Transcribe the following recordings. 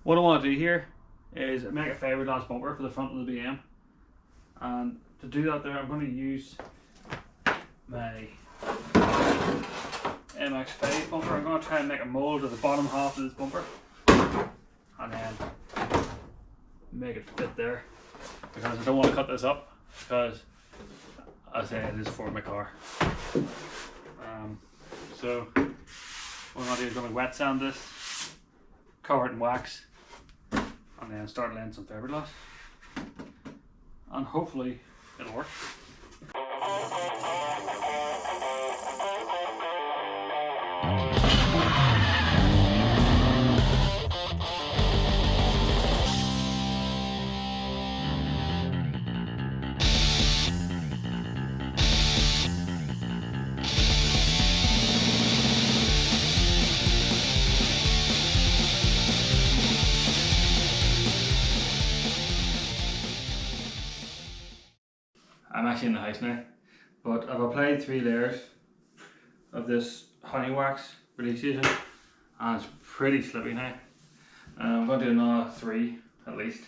What I want to do here is make a fiberglass bumper for the front of the BM, and to do that there I'm going to use my MX5 bumper. I'm going to try and make a mould of the bottom half of this bumper and then make it fit there, because I don't want to cut this up, because as I say, it is for my car. So what I'm going to do is going to wet sand this, cover it in wax, and then start laying some fiberglass, and hopefully it'll work. I'm actually in the house now, but I've applied 3 layers of this honey wax release agent, and it's pretty slippy now. I'm going to do another 3 at least,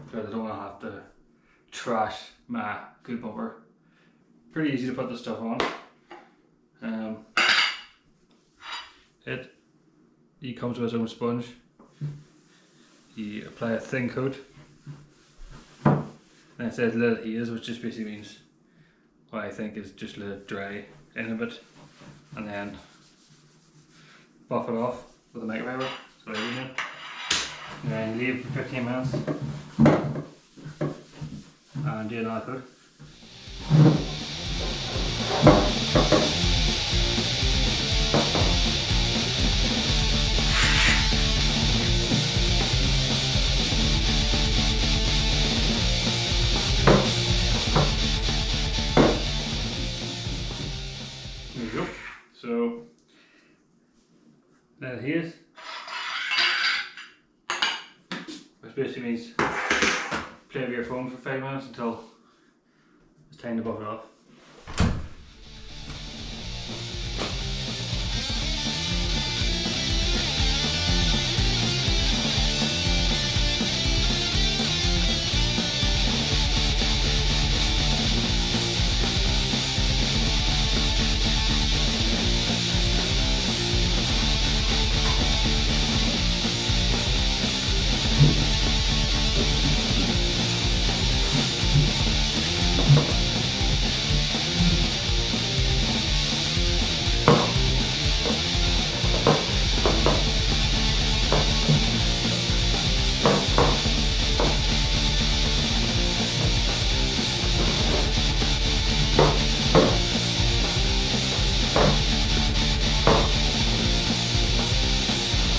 because I don't want to have to trash my good bumper. Pretty easy to put this stuff on. It comes with its own sponge. You apply a thin coat. And it says let it haze, which just basically means what I think is just let it dry in a bit, and then buff it off with a microfiber, so and then leave for 15 minutes and do another coat. So let it haze, which basically means play with your phone for 5 minutes until it's time to buff it off.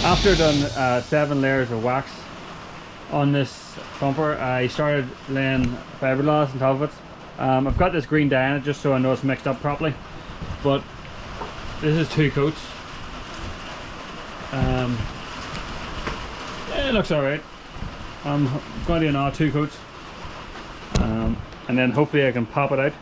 After done 7 layers of wax on this bumper, I started laying fiberglass on top of it. I've got this green dye in it just so I know it's mixed up properly, but this is 2 coats. It looks alright. I'm going to do another 2 coats, and then hopefully I can pop it out.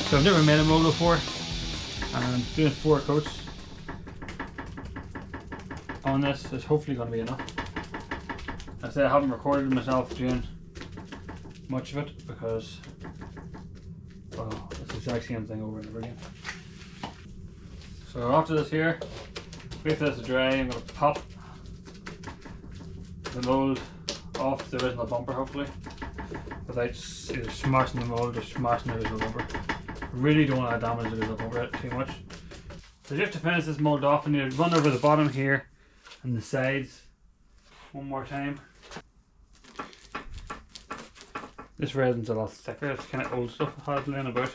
So I've never made a mold before, and I'm doing 4 coats on this. Is hopefully going to be enough. I say I haven't recorded myself doing much of it because, well, it's the exact same thing over and over again. So after this here, wait for this to dry. I'm going to pop the mold off the original bumper, hopefully, without either smashing the mold or smashing the original bumper. I really don't want to damage the original bumper too much. So just to finish this mold off, I need to run over the bottom here and the sides one more time. This resin's a lot thicker, it's kind of old stuff it has laying about.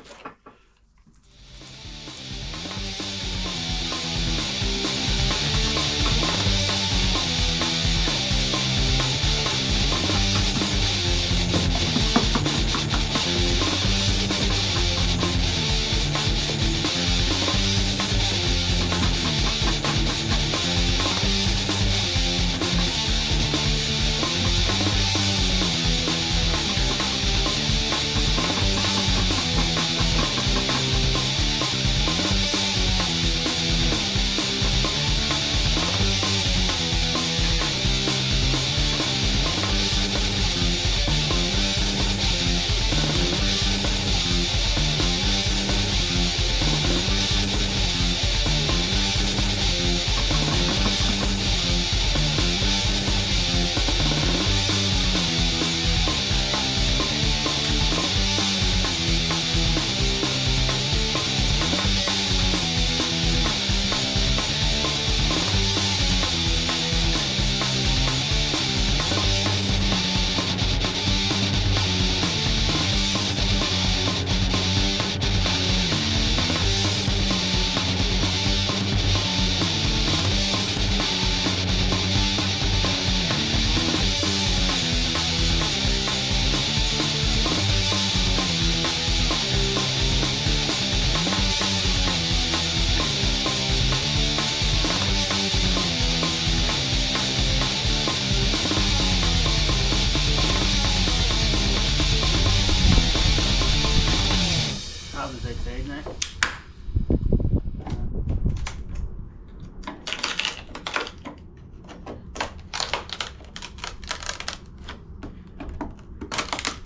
Outside now.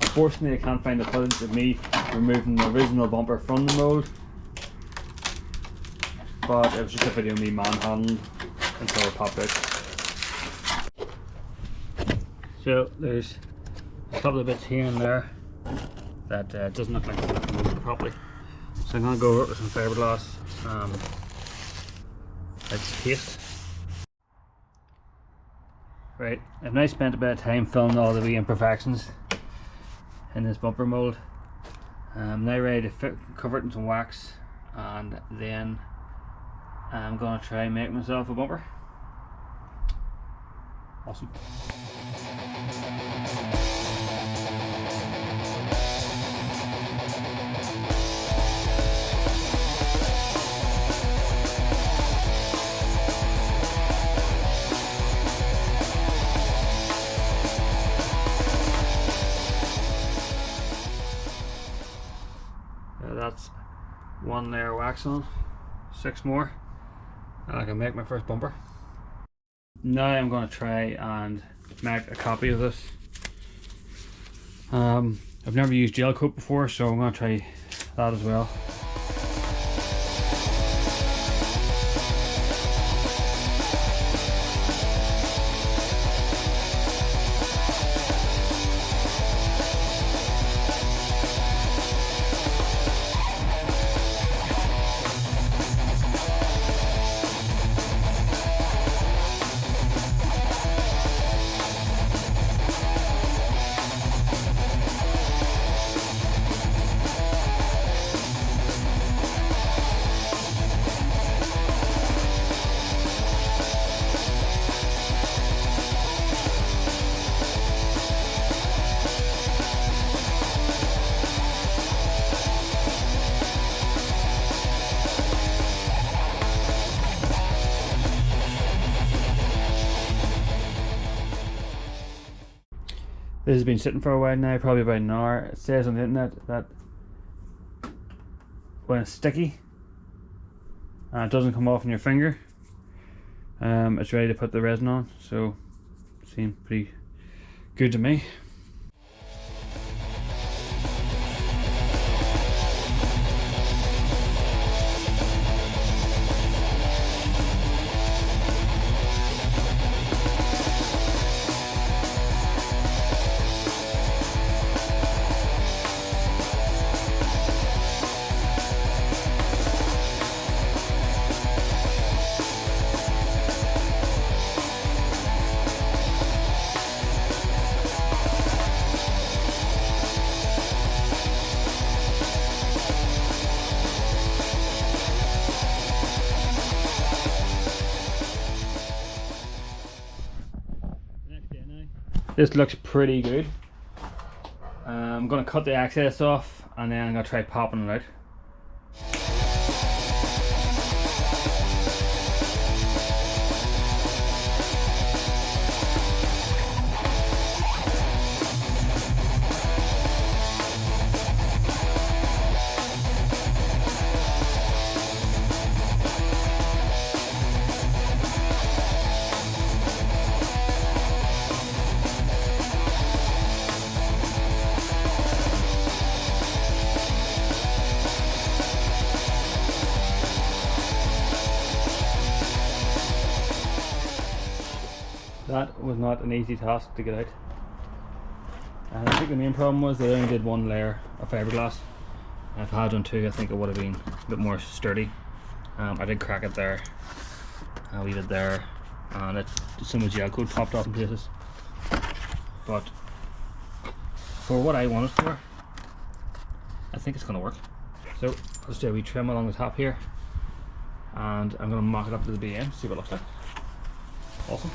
Unfortunately, I can't find the footage of me removing the original bumper from the mould, but it was just a video of me manhandling until it popped out. So there's a couple of bits here and there that doesn't look like it's moved properly. So I'm going to go over it with some fiberglass. Let's paste. Right, I've now spent a bit of time filming all the wee imperfections in this bumper mould. I'm now ready to cover it in some wax, and then I'm going to try and make myself a bumper. Awesome. That's one layer of wax on, 6 more, and I can make my first bumper. Now I'm going to try and make a copy of this. I've never used gel coat before, so I'm going to try that as well. This has been sitting for a while now, probably about an hour. It says on the internet that when it's sticky and it doesn't come off in your finger, it's ready to put the resin on, so it seems pretty good to me. This looks pretty good. I'm going to cut the excess off and then I'm going to try popping it out. That was not an easy task to get out. And I think the main problem was they only did one layer of fiberglass. If I had done two, I think it would have been a bit more sturdy. I did crack it there, a wee bit there, and some of the gel coat popped off in places. But for what I want it for, I think it's going to work. So let's do a wee trim along the top here, and I'm going to mock it up to the BM, see what it looks like. Awesome.